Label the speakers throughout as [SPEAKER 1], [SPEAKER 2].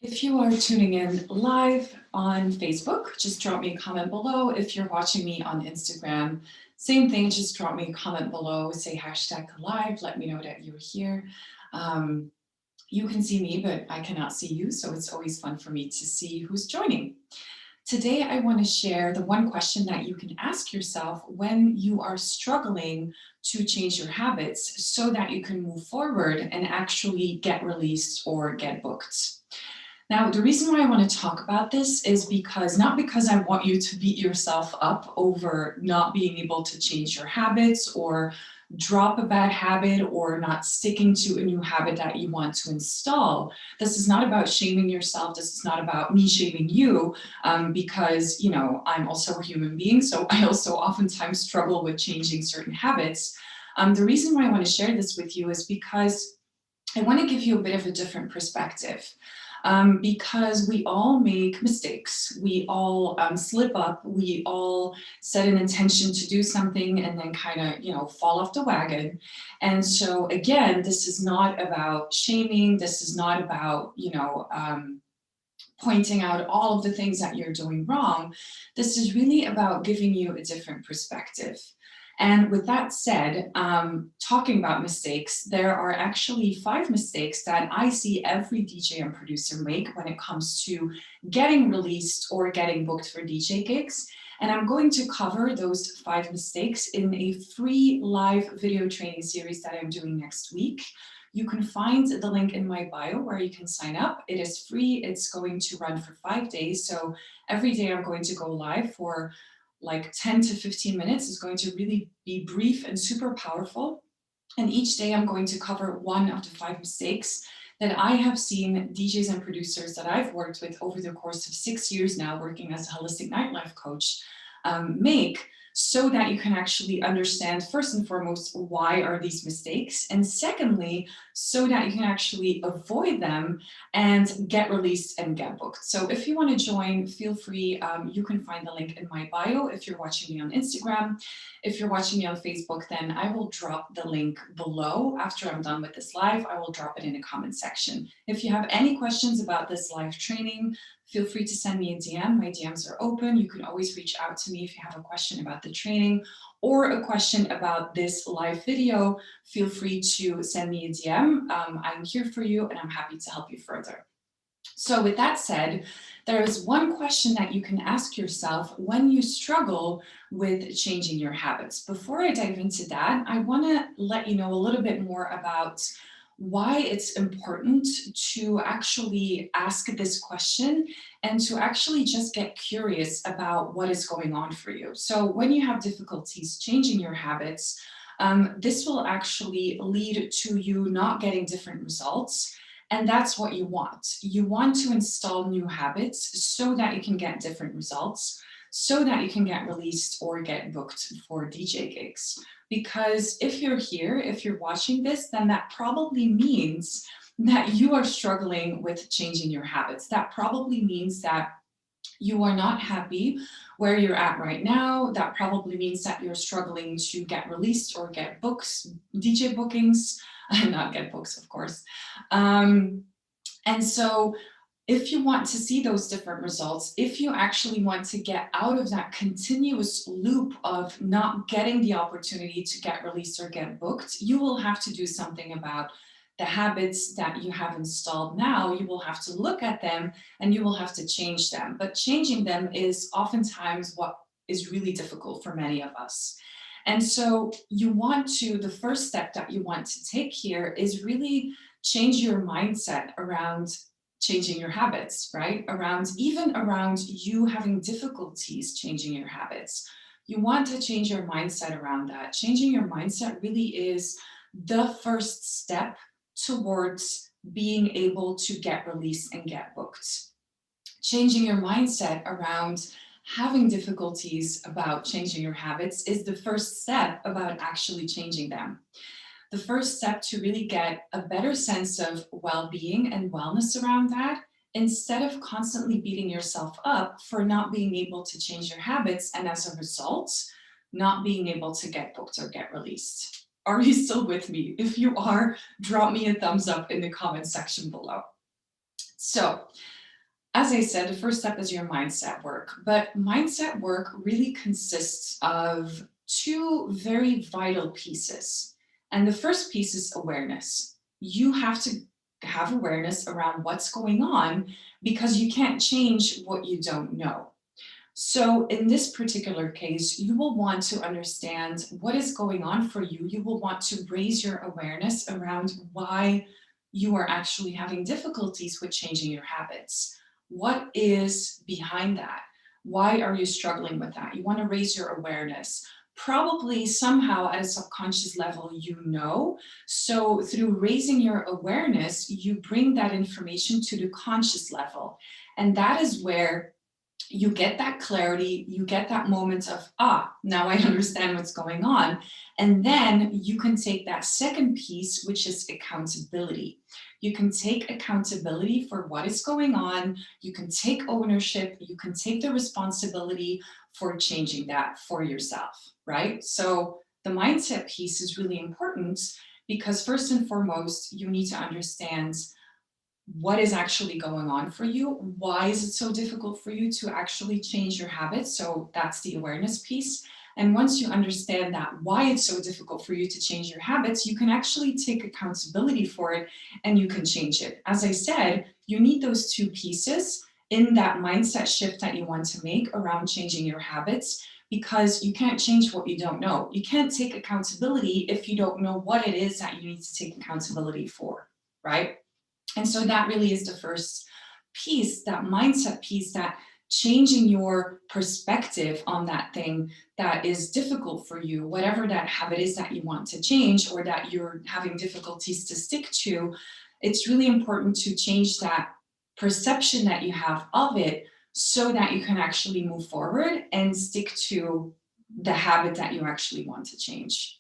[SPEAKER 1] If you are tuning in live on Facebook, just drop me a comment below. If you're watching me on Instagram, same thing, just drop me a comment below, say #live, let me know that you're here. You can see me, but I cannot see you, so it's always fun for me to see who's joining. Today, I want to share the one question that you can ask yourself when you are struggling to change your habits so that you can move forward and actually get released or get booked. Now, the reason why I want to talk about this is not because I want you to beat yourself up over not being able to change your habits or drop a bad habit or not sticking to a new habit that you want to install. This is not about shaming yourself. This is not about me shaming you because, I'm also a human being. So I also oftentimes struggle with changing certain habits. The reason why I want to share this with you is because I want to give you a bit of a different perspective. Because we all make mistakes. We all slip up. We all set an intention to do something and then kind of, fall off the wagon. And so again, this is not about shaming. This is not about, pointing out all of the things that you're doing wrong. This is really about giving you a different perspective. And with that said, talking about mistakes, there are actually 5 mistakes that I see every DJ and producer make when it comes to getting released or getting booked for DJ gigs. And I'm going to cover those 5 mistakes in a free live video training series that I'm doing next week. You can find the link in my bio where you can sign up. It is free. It's going to run for 5 days. So every day I'm going to go live for like 10 to 15 minutes. Is going to really be brief and super powerful. And each day I'm going to cover one of the 5 mistakes that I have seen DJs and producers that I've worked with over the course of 6 years now working as a holistic nightlife coach make, so that you can actually understand, first and foremost, why are these mistakes? And secondly, so that you can actually avoid them and get released and get booked. So if you want to join, feel free. You can find the link in my bio if you're watching me on Instagram. If you're watching me on Facebook, then I will drop the link below. After I'm done with this live, I will drop it in the comment section. If you have any questions about this live training, feel free to send me a DM. My DMs are open. You can always reach out to me if you have a question about the training or a question about this live video. Feel free to send me a DM. I'm here for you and I'm happy to help you further. So with that said, there is one question that you can ask yourself when you struggle with changing your habits. Before I dive into that, I want to let you know a little bit more about why it's important to actually ask this question and to actually just get curious about what is going on for you. So when you have difficulties changing your habits, this will actually lead to you not getting different results. And that's what you want. You want to install new habits so that you can get different results, so that you can get released or get booked for DJ gigs. Because if you're here, if you're watching this, then that probably means that you are struggling with changing your habits. That probably means that you are not happy where you're at right now. That probably means that you're struggling to get released or get books, DJ bookings, not get books, of course. And so if you want to see those different results, if you actually want to get out of that continuous loop of not getting the opportunity to get released or get booked, you will have to do something about the habits that you have installed now. You will have to look at them and you will have to change them. But changing them is oftentimes what is really difficult for many of us. And so the first step that you want to take here is really change your mindset around changing your habits, right? Even around you having difficulties changing your habits. You want to change your mindset around that. Changing your mindset really is the first step towards being able to get released and get booked. Changing your mindset around having difficulties about changing your habits is the first step about actually changing them. The first step to really get a better sense of well-being and wellness around that, instead of constantly beating yourself up for not being able to change your habits and as a result, not being able to get booked or get released. Are you still with me? If you are, drop me a thumbs up in the comment section below. So, as I said, the first step is your mindset work, but mindset work really consists of two very vital pieces. And the first piece is awareness. You have to have awareness around what's going on because you can't change what you don't know. So, in this particular case, you will want to understand what is going on for you. You will want to raise your awareness around why you are actually having difficulties with changing your habits. What is behind that? Why are you struggling with that? You want to raise your awareness. Probably somehow at a subconscious level, you know. So, through raising your awareness, you bring that information to the conscious level. And that is where you get that clarity, you get that moment of, now I understand what's going on. And then you can take that second piece, which is accountability. You can take accountability for what is going on. You can take ownership. You can take the responsibility for changing that for yourself, right? So the mindset piece is really important because, first and foremost, you need to understand what is actually going on for you. Why is it so difficult for you to actually change your habits? So that's the awareness piece. And once you understand that why it's so difficult for you to change your habits, you can actually take accountability for it and you can change it. As I said, you need those two pieces in that mindset shift that you want to make around changing your habits, because you can't change what you don't know. You can't take accountability if you don't know what it is that you need to take accountability for, right? And so that really is the first piece, that mindset piece, that changing your perspective on that thing that is difficult for you, whatever that habit is that you want to change or that you're having difficulties to stick to. It's really important to change that perception that you have of it so that you can actually move forward and stick to the habit that you actually want to change.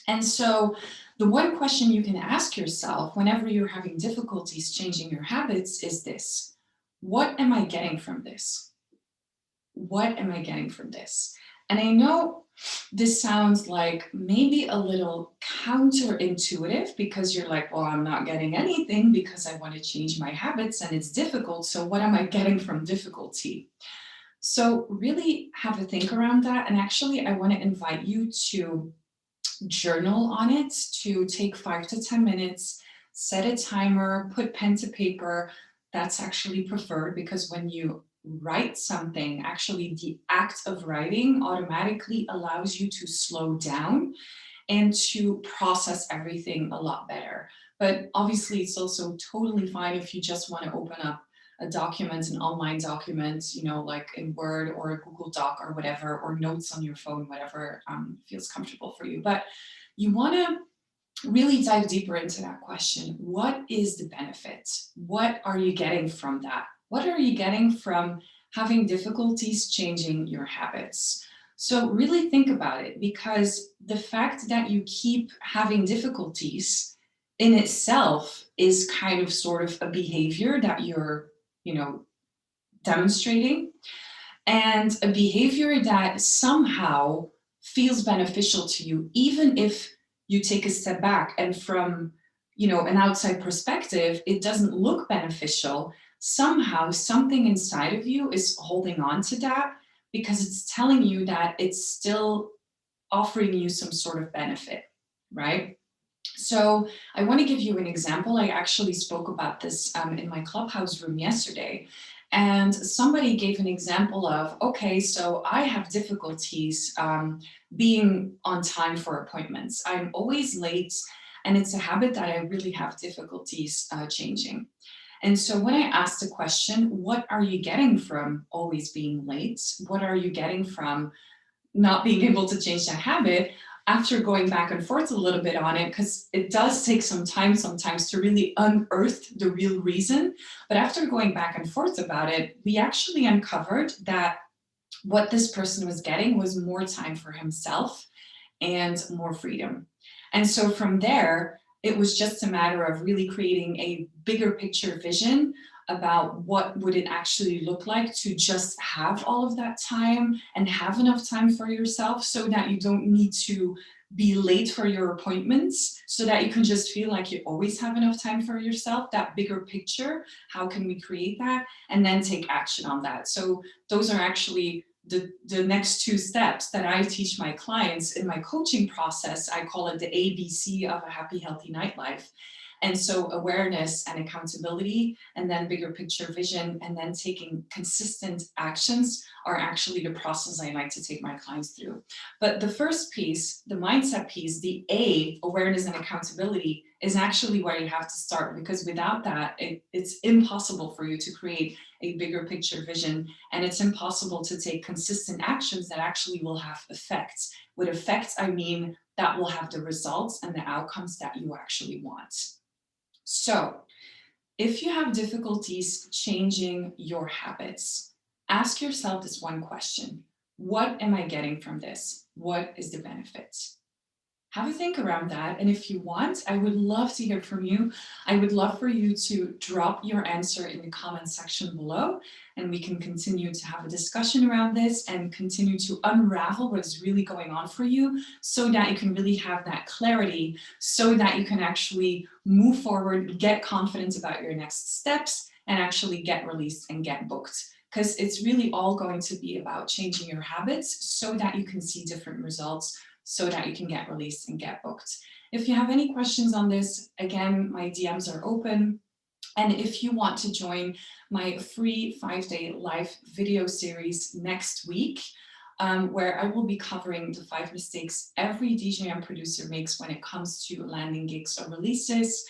[SPEAKER 1] And so, the one question you can ask yourself whenever you're having difficulties changing your habits is this: what am I getting from this? What am I getting from this? And I know this sounds like maybe a little counterintuitive because you're like, well, I'm not getting anything because I want to change my habits and it's difficult. So, what am I getting from difficulty? So, really have a think around that. And actually, I want to invite you to journal on it, to take 5 to 10 minutes, set a timer, put pen to paper. That's actually preferred because when you write something, actually the act of writing automatically allows you to slow down and to process everything a lot better. But obviously, it's also totally fine if you just want to open up a document, an online document, like in Word or a Google Doc or whatever, or notes on your phone, whatever feels comfortable for you. But you want to really dive deeper into that question. What is the benefit? What are you getting from that? What are you getting from having difficulties changing your habits? So really think about it, because the fact that you keep having difficulties in itself is kind of sort of a behavior that you're, you know, demonstrating, and a behavior that somehow feels beneficial to you, even if you take a step back and from, an outside perspective, it doesn't look beneficial. Somehow something inside of you is holding on to that because it's telling you that it's still offering you some sort of benefit, right? So I want to give you an example. I actually spoke about this in my clubhouse room yesterday. And somebody gave an example of, okay, so I have difficulties being on time for appointments. I'm always late, and it's a habit that I really have difficulties changing. And so when I asked the question, what are you getting from always being late? What are you getting from not being able to change that habit? After going back and forth a little bit on it, because it does take some time sometimes to really unearth the real reason, but after going back and forth about it, we actually uncovered that what this person was getting was more time for himself and more freedom. And so from there, it was just a matter of really creating a bigger picture vision about what would it actually look like to just have all of that time and have enough time for yourself, so that you don't need to be late for your appointments so that you can just feel like you always have enough time for yourself, that bigger picture, how can we create that, and then take action on that. So those are actually the next two steps that I teach my clients in my coaching process. I call it the ABC of a happy, healthy nightlife. And so awareness and accountability, and then bigger picture vision, and then taking consistent actions are actually the process I like to take my clients through. But the first piece, the mindset piece, the A, awareness and accountability, is actually where you have to start, because without that, it's impossible for you to create a bigger picture vision, and it's impossible to take consistent actions that actually will have effects. With effects, I mean that will have the results and the outcomes that you actually want. So if you have difficulties changing your habits, ask yourself this one question: what am I getting from this? What is the benefit? Have a think around that. And if you want, I would love to hear from you. I would love for you to drop your answer in the comment section below, and we can continue to have a discussion around this and continue to unravel what is really going on for you, so that you can really have that clarity, so that you can actually move forward, get confidence about your next steps, and actually get released and get booked. Because it's really all going to be about changing your habits so that you can see different results, so that you can get released and get booked. If you have any questions on this, again, my DMs are open. And if you want to join my free 5-day live video series next week, where I will be covering the 5 mistakes every DJ and producer makes when it comes to landing gigs or releases,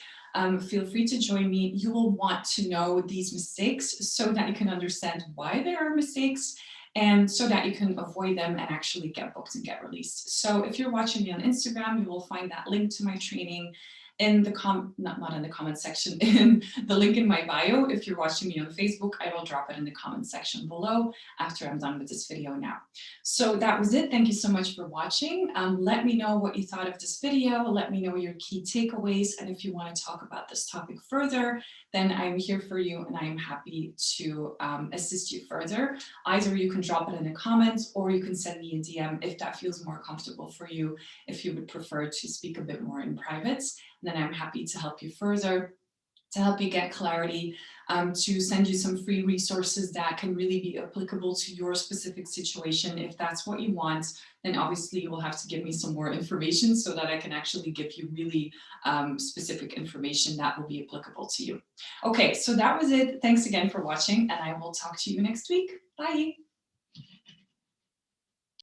[SPEAKER 1] feel free to join me. You will want to know these mistakes so that you can understand why there are mistakes, and so that you can avoid them and actually get booked and get released. So if you're watching me on Instagram, you will find that link to my training in the not in the comment section, in the link in my bio. If you're watching me on Facebook, I will drop it in the comment section below after I'm done with this video now. So that was it. Thank you so much for watching. Let me know what you thought of this video. Let me know your key takeaways. And if you want to talk about this topic further, then I'm here for you, and I'm happy to assist you further. Either you can drop it in the comments, or you can send me a DM if that feels more comfortable for you, if you would prefer to speak a bit more in private. Then I'm happy to help you further, to help you get clarity, to send you some free resources that can really be applicable to your specific situation. If that's what you want, then obviously you will have to give me some more information so that I can actually give you really specific information that will be applicable to you. Okay, so that was it. Thanks again for watching, and I will talk to you next week. Bye.